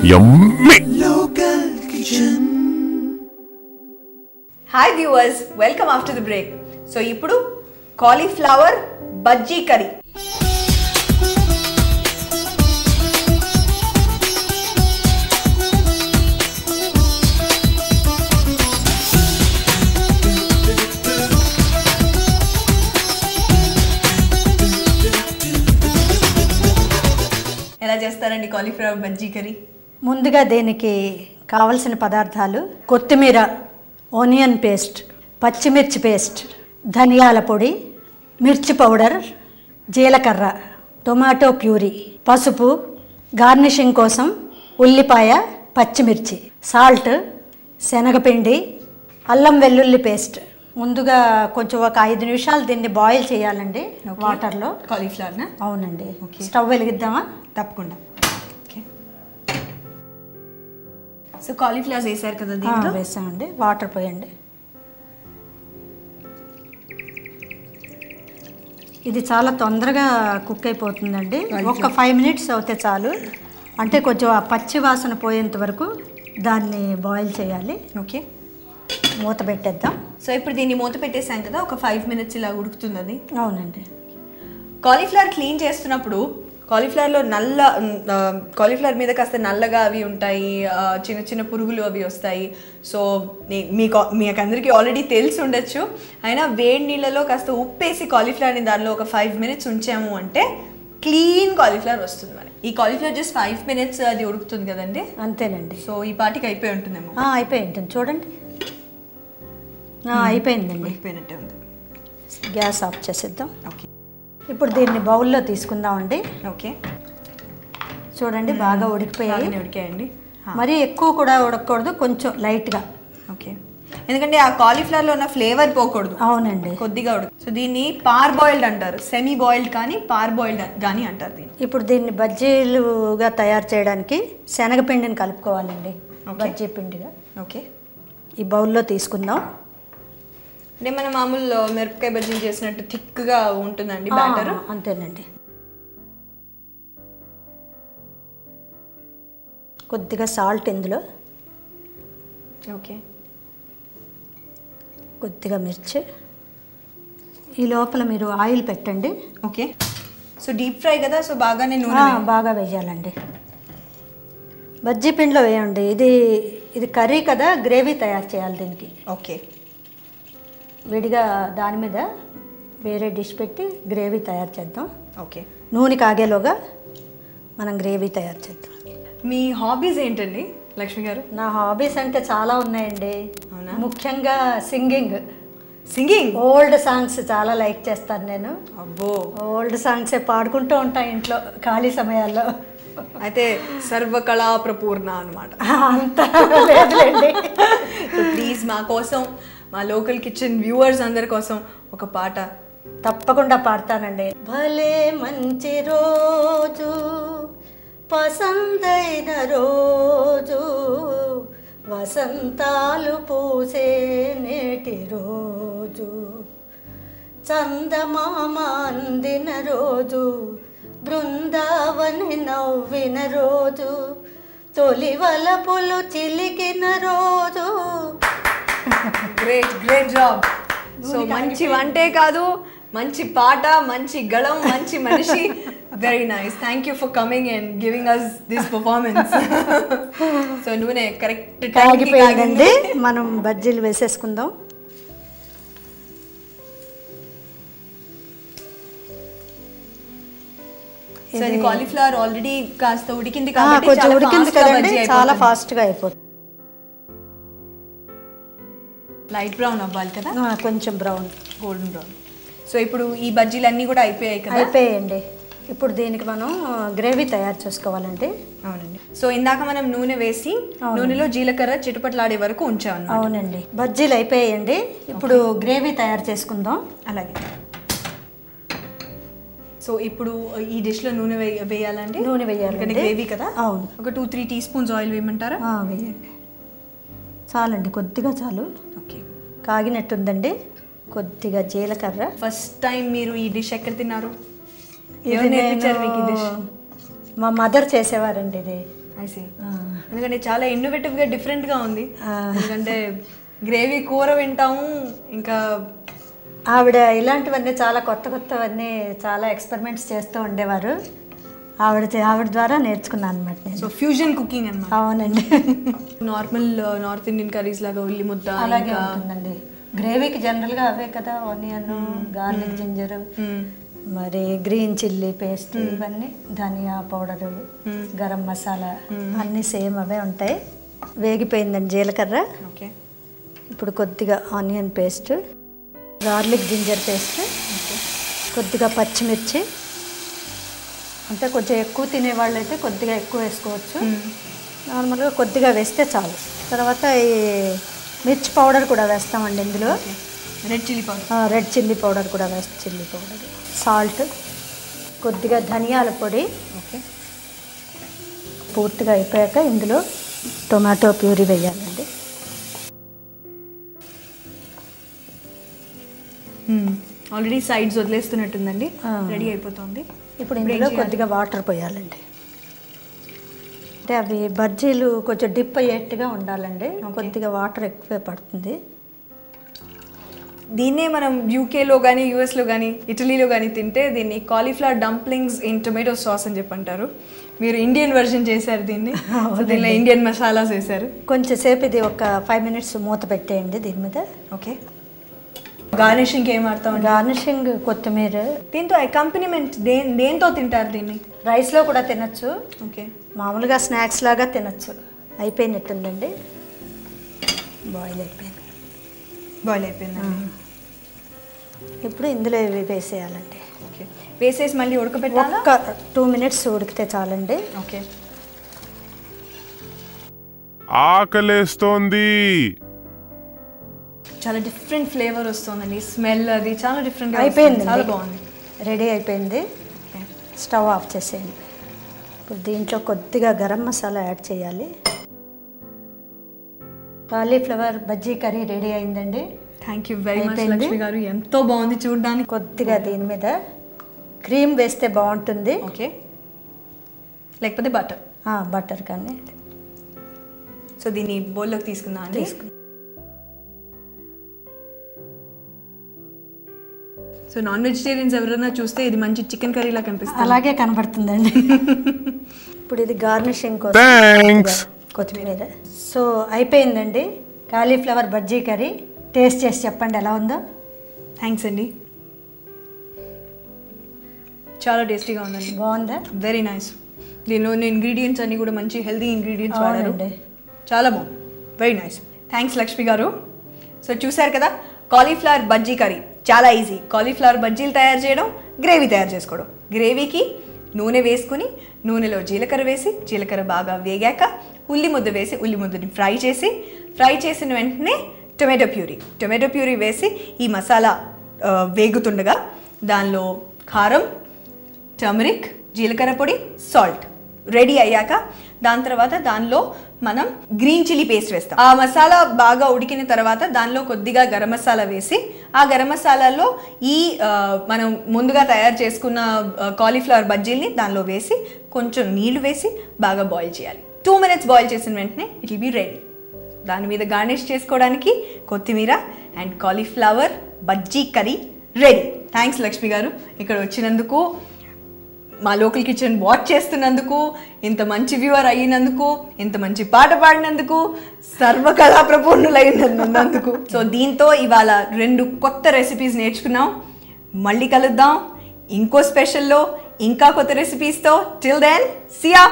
Yummy. Hi viewers, welcome after the break. So ఇప్పుడు cauliflower bajji curry. ఎలా చేస్తారండి cauliflower bajji curry? ముందుగా దీనికి కావలసిన పదార్థాలు: కొత్తిమీర, ఆనియన్ పేస్ట్, పచ్చిమిర్చి పేస్ట్, ధనియాల పొడి, మిర్చి పౌడర్, జీలకర్ర, టొమాటో ప్యూరీ, పసుపు, గార్నిషింగ్ కోసం ఉల్లిపాయ, పచ్చిమిర్చి, సాల్ట్, శనగపిండి, అల్లం వెల్లుల్లి పేస్ట్. ముందుగా కొంచెం ఒక 5 నిమిషాలు దీన్ని బాయిల్ చేయాలండి వాటర్లో. కాలీఫ్లవర్నా? అవునండి. స్టవ్ వెలిగిద్దామా? తప్పకుండా. ఓకే, సో కాలీఫ్లవర్స్ వేసారు కదా దీంట్లో? వేసామండి. వాటర్ పోయండి. ఇది చాలా తొందరగా కుక్ అయిపోతుందండి. ఒక 5 మినిట్స్ అవుతే చాలు. అంటే కొంచెం ఆ పచ్చి వాసన పోయేంత వరకు దాన్ని బాయిల్ చేయాలి. ఓకే, మూత పెట్టేద్దాం. సో ఇప్పుడు దీన్ని మూత పెట్టేసాం కదా, ఒక 5 మినిట్స్ ఇలా ఉడుకుతుంది అది. అవునండి. కాలీఫ్లవర్ క్లీన్ చేస్తున్నప్పుడు కాలీఫ్లవర్లో కాలీఫ్లవర్ మీద కాస్త నల్లగా అవి ఉంటాయి, చిన్న చిన్న పురుగులు అవి వస్తాయి. సో మీకు అందరికీ ఆల్రెడీ తెలిసి ఉండొచ్చు. అయినా వేడి నీళ్ళలో కాస్త ఉప్పేసి కాలీఫ్లవర్ని దానిలో ఒక 5 మినిట్స్ ఉంచాము అంటే క్లీన్ కాలీఫ్లవర్ వస్తుంది. మరి ఈ కాలీఫ్లవర్ జస్ట్ 5 మినిట్స్ అది ఉడుకుతుంది కదండి? అంతేనండి. సో ఈ పాటికి అయిపోయి ఉంటుందేమో. అయిపోయి ఉంటుంది, చూడండి. అయిపోయిందండి. అయిపోయినట్టే ఉంది. గ్యాస్ ఆఫ్ చేసేద్దాం. ఓకే, ఇప్పుడు దీన్ని బౌల్లో తీసుకుందామండి. ఓకే, చూడండి బాగా ఉడికాయండి. మరీ ఎక్కువ కూడా ఉడకకూడదు, కొంచెం లైట్గా. ఓకే, ఎందుకంటే ఆ కాలీఫ్లవర్లో ఉన్న ఫ్లేవర్ పోకూడదు. అవునండి, కొద్దిగా ఉడక. సో దీన్ని పార్ బాయిల్డ్ అంటారు, సెమీ బాయిల్డ్ కానీ పార్ బాయిల్డ్ కానీ అంటారు దీన్ని. ఇప్పుడు దీన్ని బజ్జీలుగా తయారు చేయడానికి శనగపిండిని కలుపుకోవాలండి, బజ్జీ పిండిగా. ఓకే, ఈ బౌల్లో తీసుకుందాం. అంటే మన మామూలు మిరపకాయ బజ్జీలు చేసినట్టు థిక్గా ఉంటుందండి బ్యాటర్? అంతేనండి. కొద్దిగా సాల్ట్ ఇందులో, ఓకే, కొద్దిగా మిర్చి. ఈ లోపల మీరు ఆయిల్ పెట్టండి. ఓకే, సో డీప్ ఫ్రై కదా, సో బాగానే నూనె బాగా వేయాలండి. బజ్జీ పిండిలో వేయండి. ఇది కర్రీ కదా, గ్రేవీ తయారు చేయాలి దీనికి. ఓకే, విడిగా దాని మీద వేరే డిష్ పెట్టి గ్రేవీ తయారు చేద్దాం. ఓకే, నూనె కాగేలోగా మనం గ్రేవీ తయారు చేద్దాం. మీ హాబీస్ ఏంటండి లక్ష్మి గారు? నా హాబీస్ అంటే చాలా ఉన్నాయండి. అవునా? ముఖ్యంగా సింగింగ్. ఓల్డ్ సాంగ్స్ చాలా లైక్ చేస్తాను నేను. అబ్బో, ఓల్డ్ సాంగ్సే పాడుకుంటూ ఉంటాను ఇంట్లో ఖాళీ సమయాల్లో. అయితే సర్వకళా ప్రపూర్ణ అనమాట. అంత లేదులేండి. సో ప్లీజ్ మా కోసం, మా లోకల్ కిచెన్ వ్యూవర్స్ అందరి కోసం ఒక పాట. తప్పకుండా పాడతానండి. భలే మంచి రోజు, పసందైన రోజు, వసంతాలు పూసే నేటి రోజు, చందమామ అందిన రోజు, బృందావని నవ్విన రోజు, తొలి వలపులు చిలికిన రోజు. Great job. సో మంచి వంటే కాదు, మంచి పాట, మంచి గళం, మంచి మనిషి. Very nice. Thank you for coming and giving us this performance. So నూనె కరెక్ట్ కాగిపోయిందండి. మనం బజ్జీలు వేసేసుకుందాం. సో ఇది కాలీఫ్లవర్ ఆల్రెడీ కాస్త ఉడికింది కాబట్టి చాలా ఫాస్ట్గా అయిపోతుంది. లైట్ బ్రౌన్ అవ్వాలి కదా, కొంచెం బ్రౌన్, గోల్డెన్ బ్రౌన్. సో ఇప్పుడు ఈ బజ్జీలు అన్నీ కూడా అయిపోయాయి కదా? అయిపోయాయండి. ఇప్పుడు దీనికి మనం గ్రేవీ తయారు చేసుకోవాలండి. అవునండి. సో ఇందాక మనం నూనె వేసి నూనెలో జీలకర్ర చిటుపట్లాడే వరకు ఉంచాము. అవునండి. బజ్జీలు అయిపోయాయండి. ఇప్పుడు గ్రేవీ తయారు చేసుకుందాం. అలాగే. సో ఇప్పుడు ఈ డిష్లో నూనె వేయాలండి? నూనె వేయాలి, గ్రేవీ కదా. అవును. ఒక 2-3 టీ స్పూన్స్ ఆయిల్ వేయమంటారా? వేయండి, చాలండి, కొద్దిగా చాలు. ఓకే, కాగినట్టుందండి. కొద్దిగా జీలకర్ర. ఫస్ట్ టైం మీరు ఈ డిష్ ఎక్కడ తిన్నారు? మా మదర్ చేసేవారండి ఇది. I see. ఎందుకంటే చాలా ఇన్నోవేటివ్గా డిఫరెంట్గా ఉంది. ఎందుకంటే గ్రేవీ కూర వింటాము, ఇంకా ఆవిడ ఇలాంటివన్నీ చాలా కొత్త కొత్తవన్నీ చాలా ఎక్స్పెరిమెంట్స్ చేస్తూ ఉండేవారు. ఆవిడ ద్వారా నేర్చుకున్నాను అనమాట నేను. సో ఫ్యూజన్ కుకింగ్ అన్నమాట. అవునండి. నార్మల్ నార్త్ ఇండియన్ కర్రీస్ లాగా ఉల్లి ముద్ద అలాగే ఉంటుందండి. గ్రేవీకి జనరల్గా అవే కదా, ఆనియన్, గార్లిక్, జింజర్, మరి గ్రీన్ చిల్లీ పేస్ట్, ఇవన్నీ ధనియా పౌడరు, గరం మసాలా అన్నీ సేమ్ అవే ఉంటాయి. వేగిపోయిందండి జీలకర్ర. ఓకే. ఇప్పుడు కొద్దిగా onion paste, garlic ginger paste, కొద్దిగా పచ్చిమిర్చి, అంటే కొంచెం ఎక్కువ తినేవాళ్ళు అయితే కొద్దిగా ఎక్కువ వేసుకోవచ్చు, నార్మల్గా కొద్దిగా వేస్తే చాలు. తర్వాత ఈ మిర్చి పౌడర్ కూడా వేస్తామండి ఇందులో. Red chilli powder. Red chilli powder కూడా వేస్తాం. చిల్లీ పౌడర్, సాల్ట్, కొద్దిగా ధనియాల పొడి. ఓకే. పూర్తిగా అయిపోయాక ఇందులో టొమాటో ప్యూరీ వేయాలండి. ఆల్రెడీ సైడ్స్ వదిలేస్తున్నట్టుందండి, రెడీ అయిపోతుంది. ఇప్పుడు ఇందులో కొద్దిగా వాటర్ పోయాలండి. అంటే అవి బజ్జీలు కొంచెం డిప్ అయ్యేట్టుగా ఉండాలండి, కొద్దిగా వాటర్ ఎక్కువే పడుతుంది. దీన్నే మనం యూకేలో కానీ యూఎస్లో కానీ ఇటలీలో కానీ తింటే దీన్ని cauliflower dumplings in tomato sauce అని చెప్పి అంటారు. మీరు ఇండియన్ వర్షన్ చేశారు దీన్ని, దీనిలో ఇండియన్ మసాలాస్ వేశారు. కొంచెం సేపు ఇది ఒక 5 minutes మూత పెట్టేయండి దీని మీద. ఓకే. గార్నిషింగ్ ఏం వాడతాం? గార్నిషింగ్ కొత్తిమీర. దీంతో అకంపెనీమెంట్ దేంతో తింటారు దీన్ని? రైస్లో కూడా తినచ్చు, ఓకే, మామూలుగా స్నాక్స్ లాగా తినచ్చు. అయిపోయినట్టుందండి, బాయిల్ అయిపోయింది. బాయిల్ అయిపోయింది. ఇప్పుడు ఇందులో ఇవి వేసేయాలండి. ఓకే. వేసేసి మళ్ళీ ఉడకబెట్టాలా? ఒక 2 minutes ఉడికితే చాలండి. ఓకే. ఆకలేస్తోంది. చాలా డిఫరెంట్ ఫ్లేవర్ వస్తుందండి, స్మెల్ అది చాలా డిఫరెంట్ అయిపోయింది, చాలా బాగుంది. రెడీ అయిపోయింది. స్టవ్ ఆఫ్ చేసేయండి. ఇప్పుడు దీంట్లో కొద్దిగా గరం మసాలా యాడ్ చేయాలి. కాలీఫ్లవర్ బజ్జీ కర్రీ రెడీ అయిందండి. Thank you very much Lakshmi గారు, ఎంతో బాగుంది చూడడానికి. కొద్దిగా దీని మీద క్రీమ్ వేస్తే బాగుంటుంది. ఓకే, లేకపోతే బటర్. బటర్ కానీ. సో దీన్ని బౌల్లోకి తీసుకుందాం అండి. సో నాన్ వెజిటేరియన్స్ ఎవరైనా చూస్తే ఇది మంచి చికెన్ కర్రీలా కనిపిస్తుంది. అలాగే కనబడుతుందండి. ఇప్పుడు ఇది గార్నిషింగ్ కోసం కొత్తిమీర. సో అయిపోయిందండి కాలీఫ్లవర్ బజ్జీ కర్రీ. టేస్ట్ చేసి చెప్పండి ఎలా ఉందో. థ్యాంక్స్ అండి, చాలా టేస్టీగా ఉందండి. బాగుందా? Very nice. దీనిలో ఇంగ్రీడియంట్స్ అన్నీ కూడా మంచి హెల్తీ ఇంగ్రీడియంట్స్ వాడారు. చాలా బాగుంది, వెరీ నైస్. థ్యాంక్స్ లక్ష్మి గారు. సో చూసారు కదా, కాలీఫ్లవర్ బజ్జీ కర్రీ చాలా ఈజీ. కాలీఫ్లవర్ బజ్జీలు తయారు చేయడం, గ్రేవీ తయారు చేసుకోవడం. గ్రేవీకి నూనె వేసుకుని నూనెలో జీలకర్ర వేసి, జీలకర్ర బాగా వేగాక ఉల్లి ముద్ద వేసి, ఉల్లి ముద్దని ఫ్రై చేసిన వెంటనే టొమాటో ప్యూరీ వేసి ఈ మసాలా వేగుతుండగా దానిలో కారం, టర్మరిక్, జీలకర్ర పొడి, సాల్ట్ రెడీ అయ్యాక దాని తర్వాత దానిలో మనం గ్రీన్ చిల్లీ పేస్ట్ వేస్తాం. ఆ మసాలా బాగా ఉడికిన తర్వాత దానిలో కొద్దిగా గరం మసాలా వేసి, ఆ గరం మసాలాలో ఈ మనం ముందుగా తయారు చేసుకున్న కాలీఫ్లవర్ బజ్జీల్ని దానిలో వేసి కొంచెం నీళ్లు వేసి బాగా బాయిల్ చేయాలి. 2 minutes బాయిల్ చేసిన వెంటనే ఇట్ విల్ బి రెడీ. దాని మీద గార్నిష్ చేసుకోవడానికి కొత్తిమీర and cauliflower bajji curry ready. Thanks Lakshmi గారు, ఇక్కడ వచ్చినందుకు, మా లోకల్ కిచెన్ వాచ్ చేస్తున్నందుకు, ఇంత మంచి వ్యూవర్ అయినందుకు, ఇంత మంచి పాట పాడినందుకు, సర్వకళా ప్రపూర్ణులైనందుకు. సో దీంతో ఇవాళ 2 కొత్త రెసిపీస్ నేర్చుకున్నాం. మళ్ళీ కలుద్దాం ఇంకో స్పెషల్లో ఇంకా కొత్త రెసిపీస్తో. Till then, see yeah.